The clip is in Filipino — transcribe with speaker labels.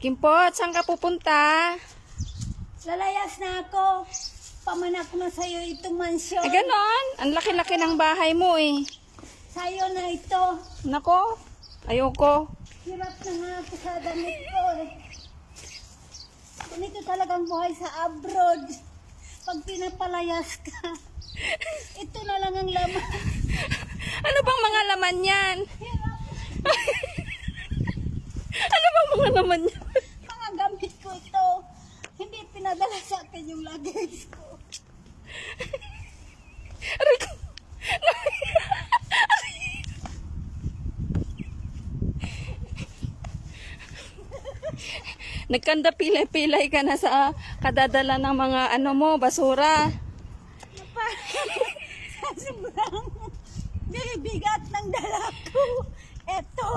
Speaker 1: Kimpot, saan ka pupunta?
Speaker 2: Lalayas na ako. Pamanak na sa'yo itong mansyon.
Speaker 1: Ay, ganon. Ang laki-laki ng bahay mo eh.
Speaker 2: Sa'yo na ito.
Speaker 1: Nako, ayoko.
Speaker 2: Hirap na nga ako sa damit ko eh. Ganito talagang buhay sa abroad. Pag pinapalayas ka, ito na lang ang laman.
Speaker 1: Ano bang mga laman yan?
Speaker 2: Hirap.
Speaker 1: Ano bang mga laman yan?
Speaker 2: Mga gamit ko ito. Hindi pinadala sa akin yung luggage ko.
Speaker 1: Aray ko. Nagkanda pilay-pilay ka na sa kadadala ng mga ano mo, basura.
Speaker 2: Sa sobrang bigat ng dala ko. Eto.